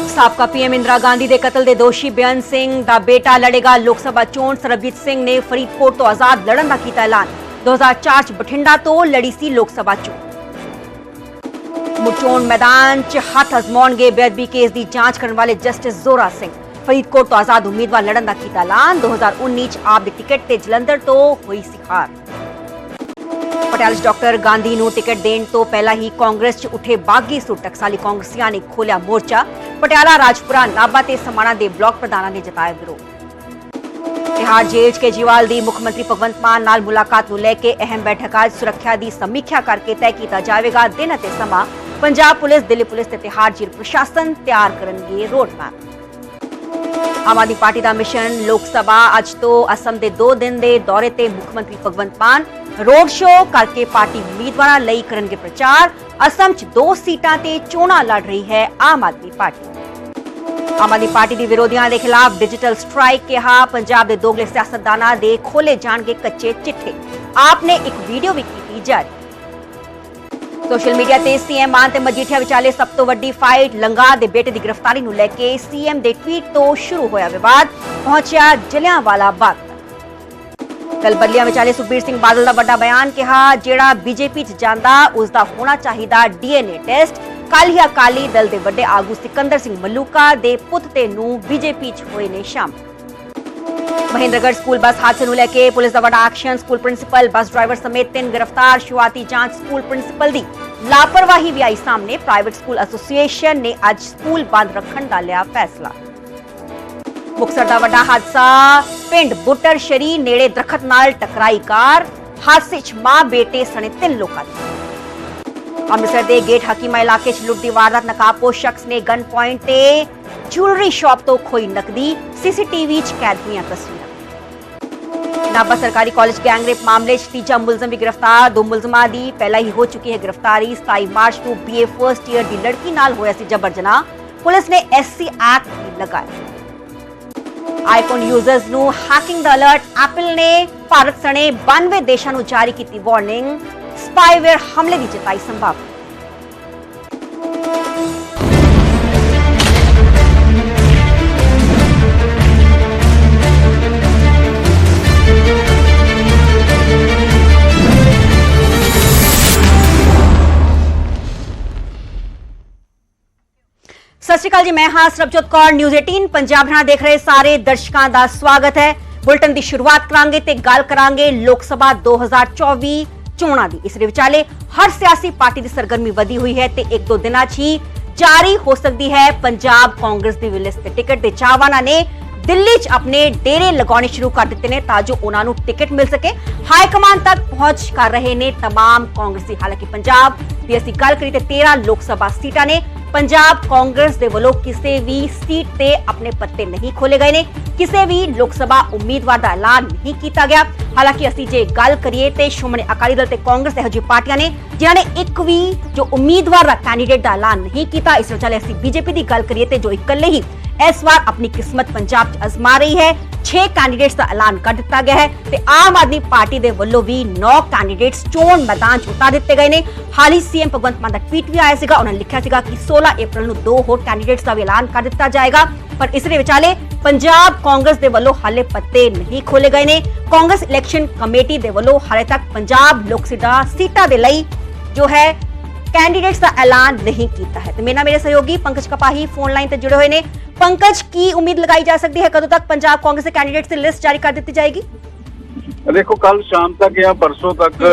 ਸਾਬਕਾ ਪੀਐਮ ਇੰਦਰਾ ਗਾਂਧੀ ਦੇ ਕਤਲ ਦੇ ਦੋਸ਼ੀ ਬੇਅੰਤ ਸਿੰਘ ਦਾ ਬੇਟਾ ਲੜੇਗਾ ਲੋਕ ਸਭਾ ਚੋਣ। ਸਰਬਜੀਤ ਸਿੰਘ ਨੇ ਫਰੀਦਕੋਟ ਤੋਂ ਆਜ਼ਾਦ ਲੜਨ ਦਾ ਕੀਤਾ ਐਲਾਨ। 2004 ਚ ਬਠਿੰਡਾ ਤੋਂ ਲੜੀ ਸੀ ਲੋਕ ਸਭਾ ਚੋਣ। ਮੁਚੋਣ ਮੈਦਾਨ ਚ ਹੱਥ ਅਜ਼ਮਾਉਣਗੇ ਬੇਅਦਬੀ ਕੇਸ ਦੀ ਜਾਂਚ ਕਰਨ ਵਾਲੇ ਜਸਟਿਸ ਜ਼ੋਰਾ ਸਿੰਘ। ਫਰੀਦਕੋਟ ਤੋਂ ਆਜ਼ਾਦ ਉਮੀਦਵਾਰ ਲੜਨ ਦਾ ਕੀਤਾ ਐਲਾਨ। 2019 ਚ ਆਪ ਦੇ ਟਿਕਟ ਤੇ ਜਲੰਧਰ ਤੋਂ ਹੋਈ ਸੀ ਹਾਰ। ਪਟਿਆਲਾ ਚ ਡਾਕਟਰ ਗਾਂਧੀ ਨੂੰ ਟਿਕਟ ਦੇਣ ਤੋਂ ਪਹਿਲਾਂ ਹੀ ਕਾਂਗਰਸ ਚ ਉੱਠੇ ਬਾਗੀ ਸੁਰ। ਟਕਸਾਲੀ ਕਾਂਗਰਸੀਆਂ ਨੇ ਖੋਲਿਆ ਮੋਰਚਾ। ਪਟਿਆਲਾ, ਰਾਜਪੁਰਾ, ਨਾਭਾ ਤੇ ਸਮਾਣਾ ਦੇ ਬਲਾਕ ਪ੍ਰਧਾਨਾਂ ਨੇ ਜਤਾਇਆ ਵਿਰੋਧ। ਤਿਹਾੜ ਜੇਲ੍ਹ 'ਚ ਕੇਜਰੀਵਾਲ ਦੀ ਮੁੱਖ ਮੰਤਰੀ ਭਗਵੰਤ ਮਾਨ ਨਾਲ ਮੁਲਾਕਾਤ ਨੂੰ ਲੈ ਕੇ ਅਹਿਮ ਬੈਠਕ। ਅੱਜ ਸੁਰੱਖਿਆ ਦੀ ਸਮੀਖਿਆ ਕਰਕੇ ਤੈਅ ਕੀਤਾ ਜਾਵੇਗਾ ਦਿਨ ਅਤੇ ਸਮਾਂ। ਪੰਜਾਬ ਪੁਲਿਸ, ਦਿੱਲੀ ਪੁਲਿਸ ਤੇ ਤਿਹਾੜ ਜੇਲ੍ਹ ਪ੍ਰਸ਼ਾਸਨ ਤਿਆਰ ਕਰਨਗੇ road map. Aam Aadmi party ਦਾ ਮਿਸ਼ਨ ਲੋਕ ਸਭਾ। ਅੱਜ ਤੋਂ ਅਸਮ ਦੇ 2 ਦਿਨ ਦੇ ਦੌਰੇ ਤੇ ਮੁੱਖ ਮੰਤਰੀ ਭਗਵੰਤ ਮਾਨ ਰੋਡ ਸ਼ੋਅ ਕਰਕੇ ਪਾਰਟੀ ਉਮੀਦਵਾਰਾਂ ਲਈ ਕਰਨਗੇ ਪ੍ਰਚਾਰ। ਅਸਮ 'ਚ 2 ਸੀਟਾਂ ਤੇ ਚੋਣਾਂ ਲੜ ਰਹੀ ਹੈ ਆਮ ਆਦਮੀ ਪਾਰਟੀ। ਆਮ ਆਦਮੀ ਪਾਰਟੀ ਦੇ ਵਿਰੋਧੀਆਂ ਦੇ ਖਿਲਾਫ ਡਿਜੀਟਲ ਸਟ੍ਰਾਈਕ ਕਿਹਾ। ਪੰਜਾਬ ਦੇ ਦੋਗਲੇ ਸਿਆਸਤਦਾਨਾਂ ਦੇ ਖੋਲੇ ਜਾਣਗੇ ਕੱਚੇ ਚਿੱਠੇ। ਆਪ ਨੇ ਇੱਕ ਵੀਡੀਓ ਵੀ ਕੀਤੀ ਜਾਰੀ। ਸੋਸ਼ਲ ਮੀਡੀਆ ਤੇ ਸੀਐਮ ਮਾਨ ਤੇ ਮਜੀਠੀਆ ਵਿਚਾਲੇ ਸਭ ਤੋਂ ਵੱਡੀ ਫਾਈਟ। ਲੰਗਾ ਦੇ ਬੇਟੇ ਦੀ ਗ੍ਰਿਫਤਾਰੀ ਨੂੰ ਲੈ ਕੇ ਸੀਐਮ ਦੇ ਟਵੀਟ ਤੋਂ ਸ਼ੁਰੂ ਹੋਇਆ ਵਿਵਾਦ। ਪਹੁੰਚਿਆ ਜਲਿਆਂਵਾਲਾ ਬਾਗ ਤੱਕ। ਕੱਲ ਬੱਲੀਆਂ ਵਿਚਾਲੇ ਸੁਖਬੀਰ ਸਿੰਘ ਬਾਦਲ ਦਾ ਵੱਡਾ ਬਿਆਨ। ਕਿਹਾ ਜਿਹੜਾ ਬੀਜੇਪੀ 'ਚ ਜਾਂਦਾ ਉਸ ਦਾ ਹੋਣਾ ਚਾਹੀਦਾ ਡੀਐਨਏ ਟੈਸਟ। ਕੱਲ ਹੀ ਅਕਾਲੀ ਦਲ ਦੇ ਵੱਡੇ ਆਗੂ ਸਿਕੰਦਰ ਸਿੰਘ ਮਲੂਕਾ ਦੇ ਪੁੱਤ ਤੇ ਨੂੰ ਬੀਜੇਪੀ 'ਚ ਹੋਏ ਨੇ ਸ਼ਾਮਲ। ਮਹਿੰਦਰਗੜ੍ਹ ਸਕੂਲ ਬੱਸ ਹਾਦਸੇ ਨੂੰ ਲੈ ਕੇ ਪੁਲਿਸ ਦਾ ਵੱਡਾ action. School principal, bus driver ਸਮੇਤ 3 ਗ੍ਰਿਫਤਾਰ। ਸ਼ੁਰੂਆਤੀ ਜਾਂਚ ਸਕੂਲ ਪ੍ਰਿੰਸੀਪਲ ਦੀ ਲਾਪਰਵਾਹੀ ਵੀ ਆਈ ਸਾਹਮਣੇ। ਪ੍ਰਾਈਵੇਟ ਸਕੂਲ ਐਸੋਸੀਏਸ਼ਨ ਨੇ ਅੱਜ ਸਕੂਲ ਬੰਦ ਰੱਖਣ ਦਾ ਲਿਆ ਫੈਸਲਾ। ਮੁਕਤਸਰ ਦਾ ਵੱਡਾ ਹਾਦਸਾ। ਪਿੰਡ ਬੁੱਟਰ ਸ਼ਰੀ ਨੇੜੇ ਦਰਖਤ ਨਾਲ ਟਕਰਾਈ ਕਾਰ। ਹਾਦਸੇ 'ਚ ਮਾਂ ਬੇਟੇ ਸਣੇ 3 ਲੋਕਾਂ ਦੀ। ਅੰਮ੍ਰਿਤਸਰ ਦੇ ਗੇਟ ਹਕੀਮਾ ਇਲਾਕੇ 'ਚ ਲੁੱਟ ਦੀ ਵਾਰਦਾਤ। ਨਕਾਬਪੋਸ਼ ਸ਼ਖਸ ਨੇ ਗਨ ਪੁਆਇੰਟ ਤੇ ਜੁਐਲਰੀ ਸ਼ਾਪ ਤੋਂ ਖੋਈ ਨਕਦੀ। ਸੀਸੀਟੀਵੀ 'ਚ ਕੈਦ ਹੋਈਆਂ ਤਸਵੀਰਾਂ। ਨਾਭਾ ਸਰਕਾਰੀ ਕਾਲਜ ਗੈਂਗਰੇਪ ਮਾਮਲੇ 'ਚ ਤੀਜਾ ਮੁਲਜ਼ਮ ਵੀ ਗ੍ਰਿਫਤਾਰ। 2 ਮੁਲਜ਼ਮਾਂ ਦੀ ਪਹਿਲਾਂ ਹੀ ਹੋ ਚੁੱਕੀ ਹੈ ਗ੍ਰਿਫਤਾਰੀ। 27 ਮਾਰਚ ਨੂੰ BA ਫਰਸਟ ਈਅਰ ਦੀ ਲੜਕੀ ਨਾਲ ਹੋਇਆ ਸੀ ਜਬਰ ਜਨਾਹ। ਪੁਲਿਸ ਨੇ SC ਐਕਟ ਵੀ ਲਗਾਇਆ। ਆਈਫੋਨ ਯੂਜ਼ਰਸ ਨੂੰ ਹੈਕਿੰਗ ਦਾ ਅਲਰਟ। ਐਪਲ ਨੇ ਭਾਰਤ ਸਣੇ 92 ਦੇਸ਼ਾਂ ਨੂੰ ਜਾਰੀ ਕੀਤੀ ਵਾਰਨਿੰਗ। ਸਪਾਈਵੇਅਰ ਹਮਲੇ ਦੀ ਜਤਾਈ ਸੰਭਾਵਨਾ। ਸਤਿ ਸ਼੍ਰੀ ਅਕਾਲ ਜੀ, ਮੈਂ ਹਾਂ ਸਰਬਜੋਤ ਕੌਰ। ਨਿਊਜ਼ 18 ਪੰਜਾਬ ਨਾਲ ਦੇਖ ਰਹੇ ਸਾਰੇ ਦਰਸ਼ਕਾਂ ਦਾ ਸਵਾਗਤ ਹੈ। ਬੁਲਟਨ ਦੀ ਸ਼ੁਰੂਆਤ ਕਰਾਂਗੇ ਤੇ ਗੱਲ ਕਰਾਂਗੇ ਲੋਕ ਸਭਾ 2024 ਚੋਣਾਂ ਦੀ। ਇਸ ਦੇ ਵਿਚਾਲੇ ਹਰ ਸਿਆਸੀ ਪਾਰਟੀ ਦੀ ਸਰਗਰਮੀ ਵਧੀ ਹੋਈ ਹੈ ਤੇ 1-2 ਦਿਨਾਂ 'ਚ ਹੀ ਜਾਰੀ ਹੋ ਸਕਦੀ ਹੈ ਪੰਜਾਬ ਕਾਂਗਰਸ ਦੀ ਲਿਸਟ ਤੇ ਟਿਕਟ ਦੇ ਚਾਹਵਾਨਾਂ ਨੇ ਦਿੱਲੀ 'ਚ ਆਪਣੇ ਡੇਰੇ ਲਗਾਉਣੇ ਸ਼ੁਰੂ ਕਰ ਦਿੱਤੇ ਨੇ ਤਾਂ ਜੋ ਉਹਨਾਂ ਨੂੰ ਟਿਕਟ ਮਿਲ ਸਕੇ। ਹਾਈ ਕਮਾਂਡ ਤੱਕ ਪਹੁੰਚ ਕਰ ਰਹੇ ਨੇ तमाम ਕਾਂਗਰਸੀ। ਹਾਲਾਂਕਿ ਪੰਜਾਬ ਦੀ ਅਸੀਂ ਗੱਲ ਕਰੀ ਤੇ 13 ਲੋਕ ਸਭਾ ਸੀਟਾਂ ਨੇ। ਪੰਜਾਬ ਕਾਂਗਰਸ ਦੇ ਵੱਲੋਂ ਕਿਸੇ ਵੀ ਸੀਟ ਤੇ ਆਪਣੇ ਪੱਤੇ ਨਹੀਂ ਖੋਲੇ ਗਏ ਨੇ। ਕਿਸੇ ਵੀ ਲੋਕ ਸਭਾ ਉਮੀਦਵਾਰ ਦਾ ਐਲਾਨ ਨਹੀਂ ਕੀਤਾ ਗਿਆ। ਹਾਲਾਂਕਿ ਅਸੀਂ ਜੇ ਗੱਲ ਕਰੀਏ ਤੇ ਸ਼੍ਰੋਮਣੀ ਅਕਾਲੀ ਦਲ ਤੇ ਕਾਂਗਰਸ ਇਹੋ ਜਿਹੀ ਪਾਰਟੀਆਂ ਨੇ ਜਿਨ੍ਹਾਂ ਨੇ ਇੱਕ ਵੀ ਜੋ ਉਮੀਦਵਾਰ ਦਾ ਕੈਂਡੀਡੇਟ ਦਾ ਐਲਾਨ ਨਹੀਂ ਕੀਤਾ। ਇਸ ਵਿਚਾਲੇ ਅਸੀਂ ਬੀਜੇਪੀ ਦੀ ਗੱਲ ਕਰੀਏ ਤੇ ਜੋ ਇਕੱਲੇ ਹੀ ਇਸ ਵਾਰ ਆਪਣੀ ਕਿਸਮਤ ਪੰਜਾਬ 'ਚ ਅਜ਼ਮਾ ਰਹੀ ਹੈ। 6 ਕੈਂਡੀਡੇਟਸ ਦਾ ਐਲਾਨ ਕਰ ਦਿੱਤਾ ਗਿਆ ਹੈ ਤੇ ਆਮ ਆਦਮੀ ਪਾਰਟੀ ਦੇ ਵੱਲੋਂ ਵੀ 9 ਕੈਂਡੀਡੇਟਸ ਚੋਣ ਮੈਦਾਨ 'ਚ ਉਤਾਰ ਦਿੱਤੇ ਗਏ ਨੇ। ਹਾਲ ਹੀ ਸੀਐਮ ਭਗਵੰਤ ਮਾਨ ਦਾ ਟਵੀਟ ਵੀ ਆਇਆ ਸੀਗਾ। ਉਹਨਾਂ ਨੇ ਲਿਖਿਆ ਸੀਗਾ ਕਿ 16 ਅਪ੍ਰੈਲ ਨੂੰ 2 ਹੋਰ ਕੈਂਡੀਡੇਟਸ ਦਾ ਵੀ ਐਲਾਨ ਕਰ ਦਿੱਤਾ ਜਾਏਗਾ। ਪਰ ਇਸ ਦੇ ਵਿਚਾਲੇ ਪੰਜਾਬ ਕਾਂਗਰਸ ਦੇ ਵੱਲੋਂ ਹਾਲੇ ਪੱਤੇ ਨਹੀਂ ਖੋਲੇ ਗਏ ਨੇ। ਕਾਂਗਰਸ ਇਲੈਕਸ਼ਨ ਕਮੇਟੀ ਦੇ ਵੱਲੋਂ ਹਾਲੇ ਤੱਕ ਪੰਜਾਬ ਲੋਕ ਸਭਾ ਸੀਟਾਂ ਦੇ ਲਈ ਜੋ ਹੈ ਕੈਂਡੀਡੇਟਸ ਦਾ ਐਲਾਨ ਨਹੀਂ ਕੀਤਾ ਹੈ। ਤੇ ਮੇਰੇ ਸਹਿਯੋਗੀ ਪੰਕਜ ਕਪਾਹੀ ਫੋਨ ਲਾਈਨ ਤੇ ਜੁੜੇ ਹੋਏ ਨੇ। ਪੰਕਜ, ਕੀ ਉਮੀਦ ਲਗਾਈ ਜਾ ਸਕਦੀ ਹੈ? ਕਦੋਂ ਤੱਕ ਪੰਜਾਬ ਕਾਂਗਰਸ ਦੇ ਕੈਂਡੀਡੇਟਸ ਦੀ ਲਿਸਟ ਜਾਰੀ ਕਰ ਦਿੱਤੀ ਜਾਏਗੀ? देखो कल शाम तक या परसों तक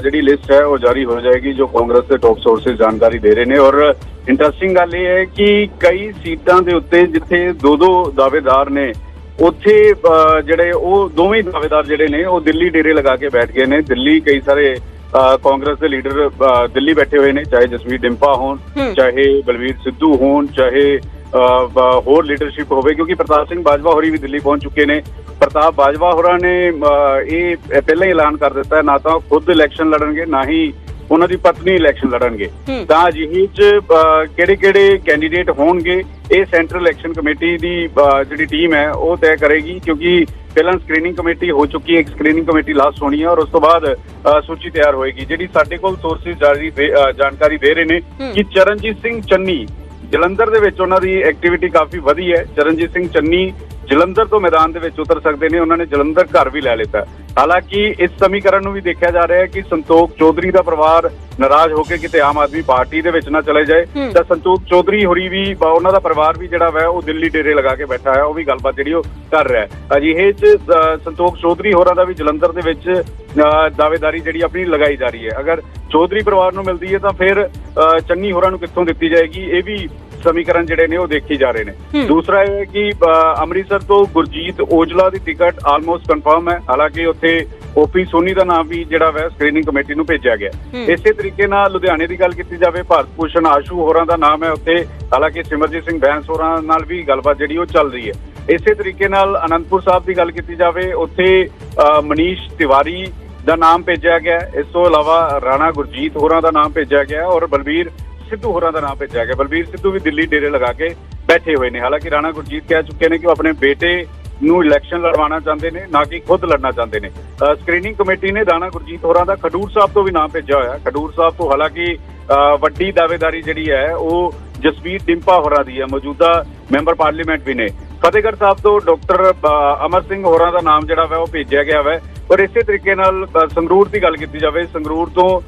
जी लिस्ट है वो जारी हो जाएगी जो कांग्रेस के टॉप सोर्सेज जानकारी दे रहे हैं। और इंटरेस्टिंग गल ये है कि कई सीटां दे उत्ते जिथे 2-2 दावेदार ने उत्थे जिहड़े वो दोवें दावेदार जिहड़े ने वो दिल्ली डेरे लगा के बैठ गए ने। दिल्ली कई सारे कांग्रेस के लीडर दिल्ली बैठे हुए ने, चाहे जसवीर डिंपा होन, चाहे बलवीर सिद्धू होन, चाहे होर लीडरशिप होवे, क्योंकि प्रताप सिंह बाजवा होरी भी दिल्ली पहुंच चुके ने। प्रताप बाजवा होरा ने ये पहले ही ऐलान कर दिता है ना तो खुद इलैक्शन लड़नगे ना ही उन्हां दी पत्नी इलैक्शन लड़नगे। तां अजिही च किहड़े-किहड़े कैंਡੀਡੇਟ होणगे ये सेंट्रल इलैक्शन कमेटी दी जिहड़ी टीम है वो तय करेगी, क्योंकि पहला स्क्रीनिंग कमेटी हो चुकी है। एक स्क्रीनिंग कमेटी लास्ट होनी है और उस तो बाद सूची तैयार होएगी। जिहड़ी साडे कोल सोर्सेज जारी जानकारी दे रहे ने कि चरणजीत सिंह चन्नी ਜਲੰਧਰ ਦੇ ਵਿੱਚ ਉਹਨਾਂ ਦੀ ਐਕਟੀਵਿਟੀ ਕਾਫੀ ਵਧੀ ਹੈ। ਚਰਨਜੀਤ ਸਿੰਘ ਚੰਨੀ ਜਲੰਧਰ ਤੋਂ ਮੈਦਾਨ ਦੇ ਵਿੱਚ ਉਤਰ ਸਕਦੇ ਨੇ, ਉਹਨਾਂ ਨੇ ਜਲੰਧਰ ਘਰ ਵੀ ਲੈ ਲਿੱਤਾ। ਹਾਲਾਂਕਿ ਇਸ ਸਮੀਕਰਨ ਨੂੰ ਵੀ ਦੇਖਿਆ ਜਾ ਰਿਹਾ ਹੈ ਕਿ ਸੰਤੋਖ ਚੌਧਰੀ ਦਾ ਪਰਿਵਾਰ ਨਾਰਾਜ਼ ਹੋ ਕੇ ਕਿਤੇ ਆਮ ਆਦਮੀ ਪਾਰਟੀ ਦੇ ਵਿੱਚ ਨਾ ਚਲੇ ਜਾਏ ਤਾਂ ਸੰਤੋਖ ਚੌਧਰੀ ਹੋਰੀ ਵੀ ਉਹਨਾਂ ਦਾ ਪਰਿਵਾਰ ਵੀ ਜਿਹੜਾ ਵਾ ਉਹ ਦਿੱਲੀ ਡੇਰੇ ਲਗਾ ਕੇ ਬੈਠਾ ਹੈ, ਉਹ ਵੀ ਗੱਲਬਾਤ ਜਿਹੜੀ ਉਹ ਕਰ ਰਿਹਾ ਹੈ। ਅਜਿਹੇ 'ਚ ਸੰਤੋਖ ਚੌਧਰੀ ਹੋਰਾਂ ਦਾ ਵੀ ਜਲੰਧਰ ਦੇ ਵਿੱਚ ਦਾਅਵੇਦਾਰੀ ਜਿਹੜੀ ਆਪਣੀ ਲਗਾਈ ਜਾ ਰਹੀ ਹੈ। ਅਗਰ ਚੌਧਰੀ ਪਰਿਵਾਰ ਨੂੰ ਮਿਲਦੀ ਹੈ ਤਾਂ ਫਿਰ ਚੰਨੀ ਹੋਰਾਂ ਨੂੰ ਕਿੱਥੋਂ ਦਿੱਤੀ ਜਾਏਗੀ, ਇਹ ਵੀ ਸਮੀਕਰਨ ਜਿਹੜੇ ਨੇ ਉਹ ਦੇਖੀ ਜਾ ਰਹੇ ਨੇ। ਦੂਸਰਾ ਇਹ ਹੈ ਕਿ ਅੰਮ੍ਰਿਤਸਰ ਤੋਂ ਗੁਰਜੀਤ ਔਜਲਾ ਦੀ ਟਿਕਟ ਆਲਮੋਸਟ ਕਨਫਰਮ ਹੈ। ਹਾਲਾਂਕਿ ਉੱਥੇ ਓਪੀ ਸੋਨੀ ਦਾ ਨਾਮ ਵੀ ਜਿਹੜਾ ਵਾ ਸਕਰੀਨਿੰਗ ਕਮੇਟੀ ਨੂੰ ਭੇਜਿਆ ਗਿਆ। ਇਸੇ ਤਰੀਕੇ ਨਾਲ ਲੁਧਿਆਣੇ ਦੀ ਗੱਲ ਕੀਤੀ ਜਾਵੇ, ਭਾਰਤ ਭੂਸ਼ਣ ਆਸ਼ੂ ਹੋਰਾਂ ਦਾ ਨਾਮ ਹੈ ਉੱਥੇ। ਹਾਲਾਂਕਿ ਸਿਮਰਜੀਤ ਸਿੰਘ ਬੈਂਸ ਹੋਰਾਂ ਨਾਲ ਵੀ ਗੱਲਬਾਤ ਜਿਹੜੀ ਉਹ ਚੱਲ ਰਹੀ ਹੈ। ਇਸੇ ਤਰੀਕੇ ਨਾਲ ਅਨੰਦਪੁਰ ਸਾਹਿਬ ਦੀ ਗੱਲ ਕੀਤੀ ਜਾਵੇ, ਉੱਥੇ ਮਨੀਸ਼ ਤਿਵਾਰੀ ਦਾ ਨਾਮ ਭੇਜਿਆ ਗਿਆ। ਇਸ ਤੋਂ ਇਲਾਵਾ ਰਾਣਾ ਗੁਰਜੀਤ ਹੋਰਾਂ ਦਾ ਨਾਮ ਭੇਜਿਆ ਗਿਆ ਔਰ ਬਲਬੀਰ ਸਿੱਧੂ ਹੋਰਾਂ ਦਾ ਨਾਮ ਭੇਜਿਆ ਗਿਆ। ਬਲਬੀਰ ਸਿੱਧੂ ਵੀ ਦਿੱਲੀ ਡੇਰੇ ਲਗਾ ਕੇ ਬੈਠੇ ਹੋਏ ਨੇ। ਹਾਲਾਂਕਿ ਰਾਣਾ ਗੁਰਜੀਤ ਕਹਿ ਚੁੱਕੇ ਨੇ ਕਿ ਉਹ ਆਪਣੇ ਬੇਟੇ ਨੂੰ ਇਲੈਕਸ਼ਨ ਲੜਵਾਉਣਾ ਚਾਹੁੰਦੇ ਨੇ, ਨਾ ਕਿ ਖੁਦ ਲੜਨਾ ਚਾਹੁੰਦੇ ਨੇ। ਸਕਰੀਨਿੰਗ ਕਮੇਟੀ ਨੇ ਰਾਣਾ ਗੁਰਜੀਤ ਹੋਰਾਂ ਦਾ ਖਡੂਰ ਸਾਹਿਬ ਤੋਂ ਵੀ ਨਾਮ ਭੇਜਿਆ ਹੋਇਆ। ਖਡੂਰ ਸਾਹਿਬ ਤੋਂ ਹਾਲਾਂਕਿ ਵੱਡੀ ਦਾਅਵੇਦਾਰੀ ਜਿਹੜੀ ਹੈ ਉਹ ਜਸਵੀਰ ਡਿੰਪਾ ਹੋਰਾਂ ਦੀ ਹੈ, ਮੌਜੂਦਾ ਮੈਂਬਰ ਪਾਰਲੀਮੈਂਟ ਵੀ ਨੇ। ਫਤਿਹਗੜ੍ਹ ਸਾਹਿਬ ਤੋਂ ਡਾਕਟਰ ਅਮਰ ਸਿੰਘ ਹੋਰਾਂ ਦਾ ਨਾਮ ਜਿਹੜਾ ਵਾ ਉਹ ਭੇਜਿਆ ਗਿਆ ਵਾ। ਔਰ ਇਸੇ ਤਰੀਕੇ ਨਾਲ ਸੰਗਰੂਰ ਦੀ ਗੱਲ ਕੀਤੀ ਜਾਵੇ, ਸੰਗਰੂਰ ਤੋਂ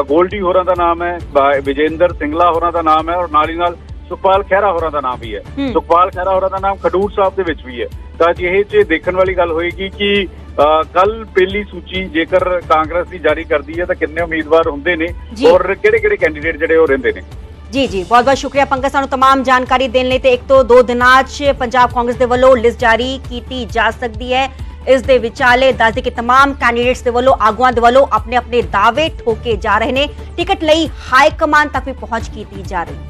ਗੋਲਡੀ ਹੋਰਾਂ ਦਾ ਨਾਮ ਹੈ, ਵਿਜੇਂਦਰ ਸਿੰਗਲਾ ਹੋਰਾਂ ਦਾ ਨਾਮ ਹੈ ਔਰ ਨਾਲ ਹੀ ਨਾਲ ਸੁਖਪਾਲ ਖਹਿਰਾ ਹੋਰਾਂ ਦਾ ਨਾਮ ਵੀ ਹੈ। ਸੁਖਪਾਲ ਖਹਿਰਾ ਹੋਰਾਂ ਦਾ ਨਾਮ ਖਡੂਰ ਸਾਹਿਬ ਦੇ ਵਿੱਚ ਵੀ ਹੈ। ਤਾਂ ਜਿਹੇ 'ਚ ਦੇਖਣ ਵਾਲੀ ਗੱਲ ਹੋਏਗੀ ਕਿ ਕੱਲ ਪਹਿਲੀ ਸੂਚੀ ਜੇਕਰ ਕਾਂਗਰਸ ਦੀ ਜਾਰੀ ਕਰਦੀ ਹੈ ਤਾਂ ਕਿੰਨੇ ਉਮੀਦਵਾਰ ਹੁੰਦੇ ਨੇ ਔਰ ਕਿਹੜੇ-ਕਿਹੜੇ ਕੈਂਡੀਡੇਟ ਜਿਹੜੇ ਉਹ ਰਹਿੰਦੇ ਨੇ। ਜੀ ਬਹੁਤ ਬਹੁਤ ਸ਼ੁਕਰੀਆ ਪੰਕਜ, ਸਾਨੂੰ तमाम ਜਾਣਕਾਰੀ ਦੇਣ ਲਈ। ਤੇ 1 ਤੋਂ 2 ਦਿਨਾਂ 'ਚ ਪੰਜਾਬ ਕਾਂਗਰਸ ਦੇ ਵੱਲੋਂ ਲਿਸਟ ਜਾਰੀ ਕੀਤੀ ਜਾ ਸਕਦੀ ਹੈ। ਇਸ ਦੇ ਵਿਚਾਲੇ ਦੱਸ ਦੇ ਕਿ तमाम ਕੈਂਡੀਡੇਟਸ ਦੇ ਵੱਲੋਂ, ਆਗੂਆਂ ਦੇ ਵੱਲੋਂ ਆਪਣੇ ਦਾਅਵੇ ਠੋਕੇ ਜਾ ਰਹੇ ਨੇ। ਟਿਕਟ ਲਈ ਹਾਈ ਕਮਾਨ ਤੱਕ ਵੀ ਪਹੁੰਚ ਕੀਤੀ ਜਾ ਰਹੀ ਹੈ।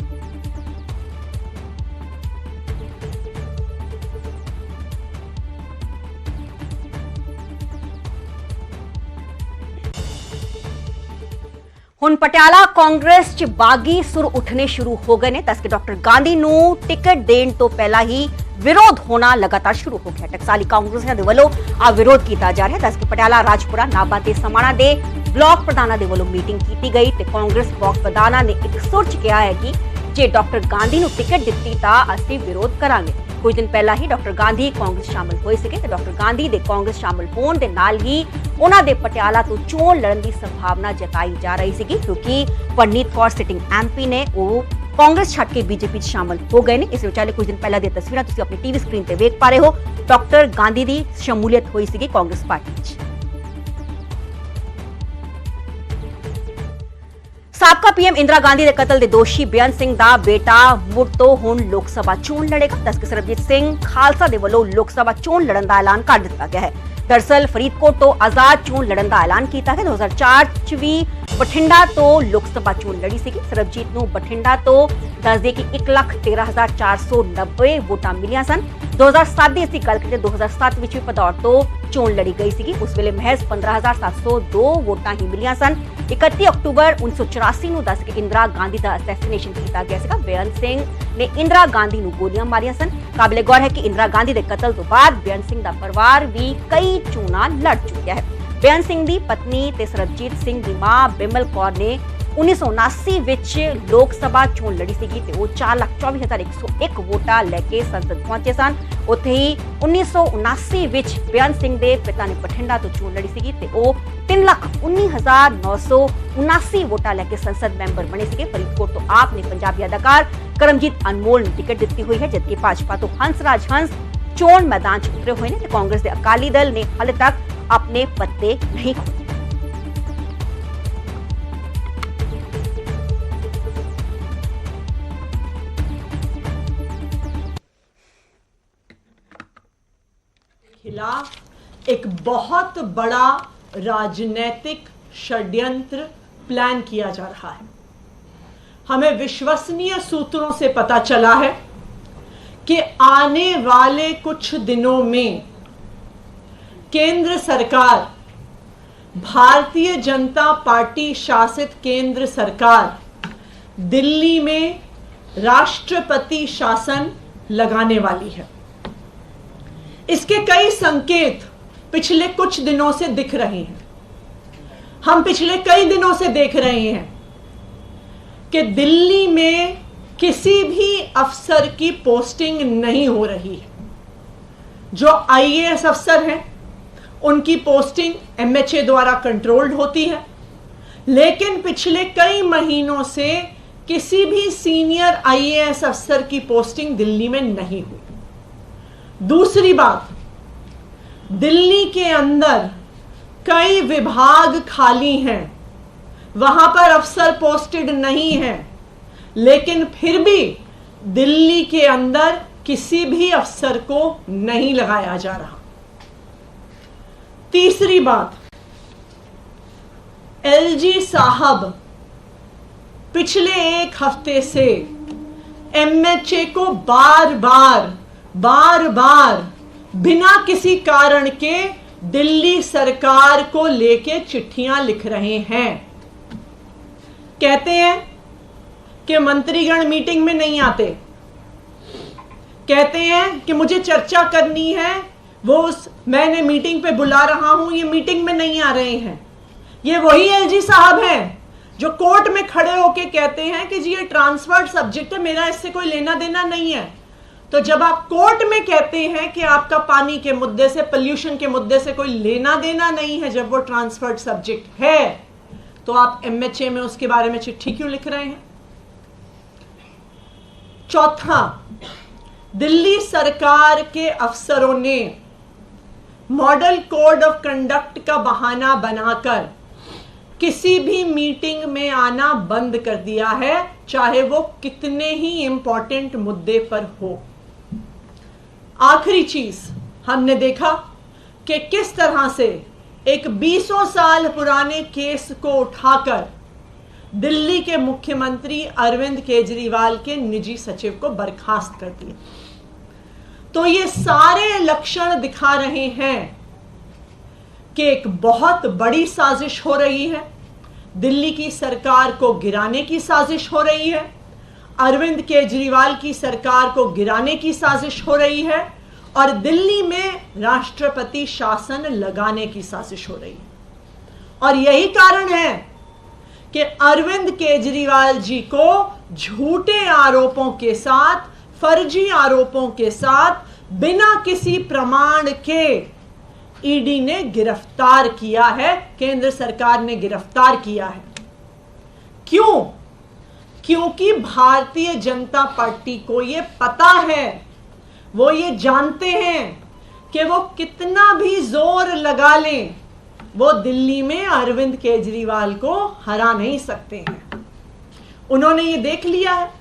ਹੁਣ ਪਟਿਆਲਾ ਕਾਂਗਰਸ 'ਚ ਬਾਗੀ ਸੁਰ ਉੱਠਣੇ ਸ਼ੁਰੂ ਹੋ ਗਏ ਨੇ। ਦੱਸ ਕੇ ਡਾਕਟਰ ਗਾਂਧੀ ਨੂੰ ਟਿਕਟ ਦੇਣ ਤੋਂ ਪਹਿਲਾਂ ਹੀ ਵਿਰੋਧ ਹੋਣਾ ਲਗਾਤਾਰ ਸ਼ੁਰੂ ਹੋ ਗਿਆ। ਟਕਸਾਲੀ ਕਾਂਗਰਸੀਆਂ ਦੇ ਵੱਲੋਂ ਆ ਵਿਰੋਧ ਕੀਤਾ ਜਾ ਰਿਹਾ। ਦੱਸ ਕੇ ਪਟਿਆਲਾ, ਰਾਜਪੁਰਾ, ਨਾਭਾ ਤੇ ਸਮਾਣਾ ਦੇ ਬਲਾਕ ਪ੍ਰਧਾਨਾਂ ਦੇ ਵੱਲੋਂ ਮੀਟਿੰਗ ਕੀਤੀ ਗਈ ਤੇ ਕਾਂਗਰਸ ਬਲਾਕ ਪ੍ਰਧਾਨਾਂ ਨੇ ਇੱਕ ਸੁਰ 'ਚ ਕਿਹਾ ਹੈ ਕਿ ਜੇ ਡਾਕਟਰ ਗਾਂਧੀ ਨੂੰ ਟਿਕਟ ਦਿੱਤੀ ਤਾਂ ਅਸੀਂ ਵਿਰੋਧ ਕਰਾਂਗੇ। ਕੁਝ ਦਿਨ ਪਹਿਲਾਂ ਹੀ ਡਾਕਟਰ ਗਾਂਧੀ ਕਾਂਗਰਸ ਸ਼ਾਮਲ ਹੋਏ ਸੀਗੇ ਤੇ ਡਾਕਟਰ ਗਾਂਧੀ ਦੇ ਕਾਂਗਰਸ ਸ਼ਾਮਲ ਹੋਣ ਦੇ ਨਾਲ ਹੀ ਉਹਨਾਂ ਦੇ ਪਟਿਆਲਾ ਤੋਂ ਚੋਣ ਲੜਨ ਦੀ ਸੰਭਾਵਨਾ ਜਤਾਈ ਜਾ ਰਹੀ ਸੀਗੀ, ਕਿਉਂਕਿ ਪਰਨੀਤ ਕੌਰ ਸਿਟਿੰਗ ਐਮਪੀ ਨੇ ਉਹ ਕਾਂਗਰਸ ਛੱਡ ਕੇ ਬੀਜੇਪੀ 'ਚ ਸ਼ਾਮਲ ਹੋ ਗਏ ਨੇ। ਇਸ ਵਿਚਾਲੇ ਕੁਝ ਦਿਨ ਪਹਿਲਾਂ ਦੀਆਂ ਤਸਵੀਰਾਂ ਤੁਸੀਂ ਆਪਣੀ ਟੀਵੀ ਸਕਰੀਨ ਤੇ ਵੇਖ ਪਾ ਰਹੇ ਹੋ। ਡਾਕਟਰ ਗਾਂਧੀ ਦੀ ਸ਼ਮੂਲੀਅਤ ਹੋਈ ਸੀਗੀ ਕਾਂਗਰਸ ਪਾਰਟੀ 'ਚ। ਸਾਬਕਾ ਪੀਐਮ ਇੰਦਰਾ ਗਾਂਧੀ ਦੇ ਕਤਲ ਦੇ ਦੋਸ਼ੀ ਬੇਅੰਤ ਸਿੰਘ ਦਾ ਬੇਟਾ ਮੁੜ ਤੋਂ ਹੁਣ ਲੋਕ ਸਭਾ ਚੋਣ ਲੜੇਗਾ। ਦੱਸ ਕੇ ਸਰਬਜੀਤ ਸਿੰਘ ਖਾਲਸਾ ਦੇ ਵੱਲੋਂ ਲੋਕ ਸਭਾ ਚੋਣ ਲੜਨ ਦਾ ਐਲਾਨ ਕਰ ਦਿੱਤਾ ਗਿਆ ਹੈ। ਦਰਅਸਲ ਫਰੀਦਕੋਟ ਤੋਂ ਆਜ਼ਾਦ ਚੋਣ ਲੜਨ ਦਾ ਐਲਾਨ ਕੀਤਾ ਹੈ। 2004 ਚ ਵੀ ਬਠਿੰਡਾ ਤੋਂ ਲੋਕ ਸਭਾ ਚੋਣ ਲੜੀ ਸੀਗੀ। ਸਰਬਜੀਤ ਨੂੰ ਬਠਿੰਡਾ ਤੋਂ ਦੱਸਦੇ ਕਿ 1,13,490 ਵੋਟਾਂ ਮਿਲੀਆਂ ਸਨ। 2007 ਦੀ ਅਸੀਂ ਗੱਲ ਕਰੀਏ, 2007 ਵਿੱਚ ਵੀ ਭਦੌੜ ਤੋਂ ਚੋਣ ਲੜੀ ਗਈ ਸੀਗੀ। ਉਸ ਵੇਲੇ ਮਹਿਜ਼ 15,702 ਵੋਟਾਂ ਹੀ ਮਿਲੀਆਂ ਸਨ। 31 ਅਕਤੂਬਰ 1984 ਨੂੰ ਦੱਸ ਕੇ ਇੰਦਰਾ ਗਾਂਧੀ ਦਾ ਅਸੈਸੀਨੇਸ਼ਨ ਕੀਤਾ ਗਿਆ ਸੀਗਾ। ਬੇਅੰਤ ਸਿੰਘ ਨੇ ਇੰਦਰਾ ਗਾਂਧੀ ਨੂੰ ਗੋਲੀਆਂ ਮਾਰੀਆਂ ਸਨ। ਕਾਬਿਲੇ ਗੌਰ ਹੈ ਕਿ ਇੰਦਰਾ ਗਾਂਧੀ ਦੇ ਕਤਲ ਤੋਂ ਬਾਅਦ ਬੇਅੰਤ ਸਿੰਘ ਦਾ ਪਰਿਵਾਰ ਵੀ ਕਈ ਚੋਣਾਂ ਲੜ ਚੁੱਕਿਆ ਹੈ। ਬੇਅੰਤ ਸਿੰਘ ਦੀ ਪਤਨੀ ਤੇ ਸਰਬਜੀਤ ਸਿੰਘ ਦੀ ਮਾਂ ਬਿਮਲ ਕੌਰ ਨੇ 1979 ਵਿੱਚ ਲੋਕ ਸਭਾ ਚੋਣ ਲੜੀ ਸੀਗੀ ਤੇ ਉਹ 4,24,101 ਵੋਟਾਂ ਲੈ ਕੇ ਸੰਸਦ ਪਹੁੰਚੇ ਸਨ। ਉੱਥੇ ਹੀ 1979 ਵਿੱਚ ਬੇਅੰਤ ਸਿੰਘ ਦੇ ਪਿਤਾ ਨੇ ਬਠਿੰਡਾ ਤੋਂ ਚੋਣ ਲੜੀ ਸੀਗੀ ਤੇ ਉਹ 3,19,979 ਵੋਟਾਂ ਲੈ ਕੇ ਸੰਸਦ ਮੈਂਬਰ ਬਣੇ ਸੀਗੇ। ਫਰੀਦਕੋਟ ਤੋਂ ਆਪ ਨੇ ਪੰਜਾਬੀ ਅਦਾਕਾਰ ਕਰਮਜੀਤ ਅਨਮੋਲ ਨੂੰ ਟਿਕਟ ਦਿੱਤੀ ਹੋਈ ਹੈ, ਜਦਕਿ ਭਾਜਪਾ ਤੋਂ ਹੰਸਰਾਜ ਹੰਸ ਚੋਣ ਮੈਦਾਨ 'ਚ ਉਤਰੇ ਹੋਏ ਨੇ ਤੇ ਕਾਂਗਰਸ ਦੇ ਅਕਾਲੀ ਦਲ ਨੇ ਹਾਲੇ ਤੱਕ ਆਪਣੇ ਪੱਤੇ ਨਹੀਂ ਖੋਲੇ। खिलाफ एक बहुत बड़ा राजनीतिक षड्यंत्र प्लान किया जा रहा है। हमें विश्वसनीय सूत्रों से पता चला है कि आने वाले कुछ दिनों में केंद्र सरकार, भारतीय जनता पार्टी शासित केंद्र सरकार दिल्ली में राष्ट्रपति शासन लगाने वाली है। इसके कई संकेत पिछले कुछ दिनों से दिख रहे हैं। हम पिछले कई दिनों से देख रहे हैं कि दिल्ली में किसी भी अफसर की पोस्टिंग नहीं हो रही है। जो आईएएस अफसर हैं उनकी पोस्टिंग एमएचए द्वारा कंट्रोल्ड होती है, लेकिन पिछले कई महीनों से किसी भी सीनियर आईएएस अफसर की पोस्टिंग दिल्ली में नहीं हुई। दूसरी बात, दिल्ली के अंदर कई विभाग खाली हैं, वहां पर अफसर पोस्टेड नहीं है, लेकिन फिर भी दिल्ली के अंदर किसी भी अफसर को नहीं लगाया जा रहा। तीसरी बात, एलजी साहब पिछले एक हफ्ते से एमएचए को बार बार बिना किसी कारण के दिल्ली सरकार को लेके चिट्ठियां लिख रहे हैं। कहते हैं कि मंत्रीगण मीटिंग में नहीं आते, कहते हैं कि मुझे चर्चा करनी है, मैंने मीटिंग पे बुला रहा हूं, ये मीटिंग में नहीं आ रहे हैं। ये वही एलजी साहब हैं जो कोर्ट में खड़े होके कहते हैं कि जी ये ट्रांसफर्ड सब्जेक्ट है, मेरा इससे कोई लेना देना नहीं है। तो जब आप कोर्ट में कहते हैं कि आपका पानी के मुद्दे से, पोल्यूशन के मुद्दे से कोई लेना देना नहीं है, जब वो ट्रांसफर्ड सब्जेक्ट है, तो आप एमएचए में उसके बारे में चिट्ठी क्यों लिख रहे हैं? चौथा, दिल्ली सरकार के अफसरों ने मॉडल कोड ऑफ कंडक्ट का बहाना बनाकर किसी भी मीटिंग में आना बंद कर दिया है, चाहे वो कितने ही इंपॉर्टेंट मुद्दे पर हो। आखिरी चीज, हमने देखा कि किस तरह से एक 20 साल पुराने केस को उठाकर दिल्ली के मुख्यमंत्री अरविंद केजरीवाल के निजी सचिव को बर्खास्त कर दिया। तो ये सारे लक्षण दिखा रहे हैं कि एक बहुत बड़ी साजिश हो रही है, दिल्ली की सरकार को गिराने की साजिश हो रही है, अरविंद केजरीवाल की सरकार को गिराने की साजिश हो रही है, और दिल्ली में राष्ट्रपति शासन लगाने की साजिश हो रही है। और यही कारण है कि अरविंद केजरीवाल जी को झूठे आरोपों के साथ, फर्जी आरोपों के साथ, बिना किसी प्रमाण के ईडी ने गिरफ्तार किया है, केंद्र सरकार ने गिरफ्तार किया है। क्यों? क्योंकि भारतीय जनता पार्टी को यह पता है, वो ये जानते हैं कि वो कितना भी जोर लगा लें, वो दिल्ली में अरविंद केजरीवाल को हरा नहीं सकते हैं। उन्होंने ये देख लिया है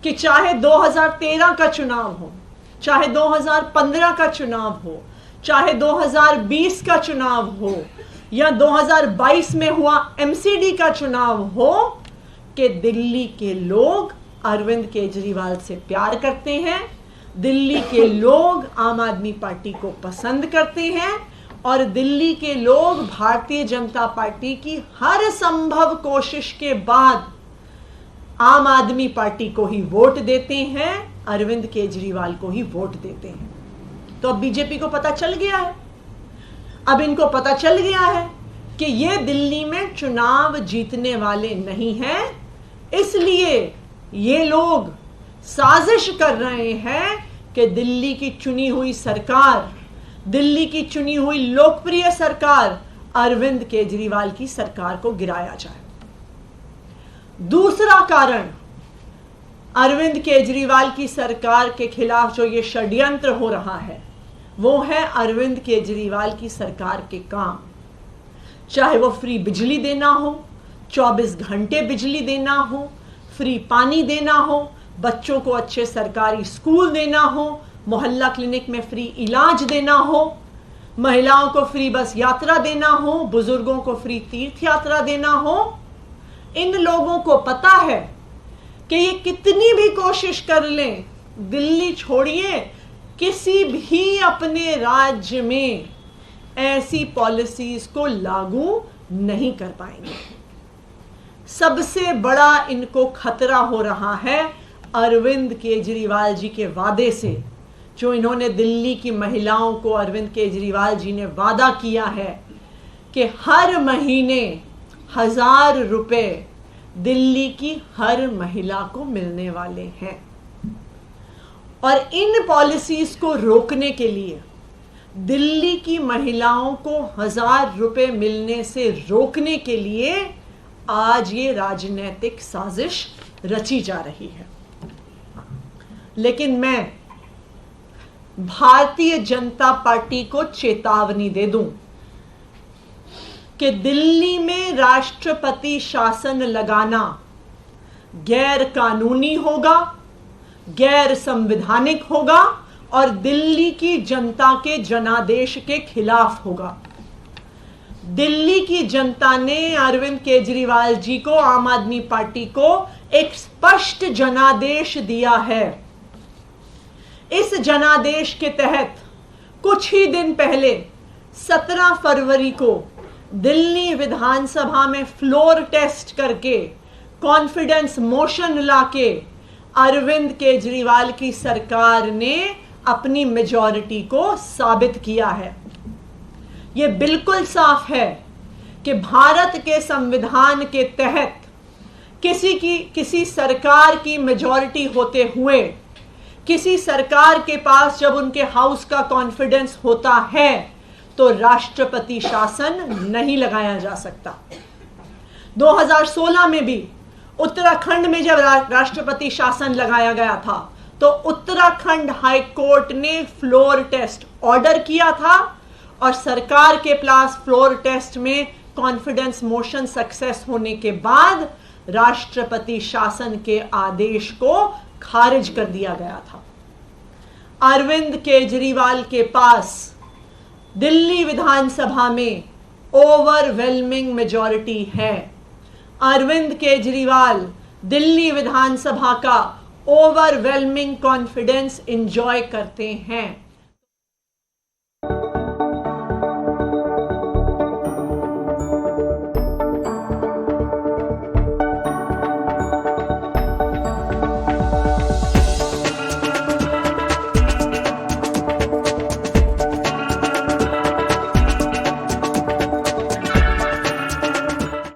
कि चाहे 2013 का चुनाव हो, चाहे 2015 का चुनाव हो, चाहे 2020 का चुनाव हो, या 2022 में हुआ एमसीडी का चुनाव हो, कि दिल्ली के लोग अरविंद केजरीवाल से प्यार करते हैं, दिल्ली के लोग आम आदमी पार्टी को पसंद करते हैं, और दिल्ली के लोग भारतीय जनता पार्टी की हर संभव कोशिश के बाद आम आदमी पार्टी को ही वोट देते हैं, अरविंद केजरीवाल को ही वोट देते हैं। तो अब बीजेपी को पता चल गया है, अब इनको पता चल गया है कि ये दिल्ली में चुनाव जीतने वाले नहीं हैं, इसलिए ये लोग साजिश कर रहे हैं कि दिल्ली की चुनी हुई सरकार, दिल्ली की चुनी हुई लोकप्रिय सरकार अरविंद केजरीवाल की सरकार को गिराया जाए। दूसरा कारण, अरविंद केजरीवाल की सरकार के खिलाफ जो ये षड्यंत्र हो रहा है, वो है अरविंद केजरीवाल की सरकार के काम। चाहे वो फ्री बिजली देना हो, 24 घंटे बिजली देना हो, फ्री पानी देना हो, बच्चों को अच्छे सरकारी स्कूल देना हो, मोहल्ला क्लिनिक में फ्री इलाज देना हो, महिलाओं को फ्री बस यात्रा देना हो, बुजुर्गों को फ्री तीर्थ यात्रा देना हो। इन लोगों को पता है कि ये कितनी भी कोशिश कर लें, दिल्ली छोड़िए, किसी भी अपने राज्य में ऐसी पॉलिसीज को लागू नहीं कर पाएंगे। सबसे बड़ा इनको खतरा हो रहा है अरविंद केजरीवाल जी के वादे से, जो इन्होंने दिल्ली की महिलाओं को, अरविंद केजरीवाल जी ने वादा किया है कि हर महीने 1000 रुपए दिल्ली की हर महिला को मिलने वाले हैं। और इन पॉलिसीज को रोकने के लिए, दिल्ली की महिलाओं को 1000 रुपए मिलने से रोकने के लिए आज ये राजनीतिक साजिश रची जा रही है। लेकिन मैं भारतीय जनता पार्टी को चेतावनी दे दूं कि दिल्ली में राष्ट्रपति शासन लगाना गैर कानूनी होगा, गैर संवैधानिक होगा और दिल्ली की जनता के जनादेश के खिलाफ होगा। दिल्ली की जनता ने अरविंद केजरीवाल जी को, आम आदमी पार्टी को एक स्पष्ट जनादेश दिया है। इस जनादेश के तहत कुछ ही दिन पहले 17 फरवरी को दिल्ली विधानसभा में फ्लोर टेस्ट करके कॉन्फिडेंस मोशन लाके अरविंद केजरीवाल की सरकार ने अपनी मेजॉरिटी को साबित किया है। यह बिल्कुल साफ है कि भारत के संविधान के तहत किसी सरकार की मेजॉरिटी होते हुए, किसी सरकार के पास जब उनके हाउस का कॉन्फिडेंस होता है तो राष्ट्रपति शासन नहीं लगाया जा सकता। 2016 में भी उत्तराखंड में जब राष्ट्रपति शासन लगाया गया था तो उत्तराखंड हाई कोर्ट ने फ्लोर टेस्ट ऑर्डर किया था और सरकार के पास फ्लोर टेस्ट में कॉन्फिडेंस मोशन सक्सेस होने के बाद राष्ट्रपति शासन के आदेश को खारिज कर दिया गया था। अरविंद केजरीवाल के पास दिल्ली विधानसभा में ओवरवेलमिंग मेजॉरिटी है। अरविंद केजरीवाल दिल्ली विधानसभा का ओवरवेलमिंग कॉन्फिडेंस एंजॉय करते हैं।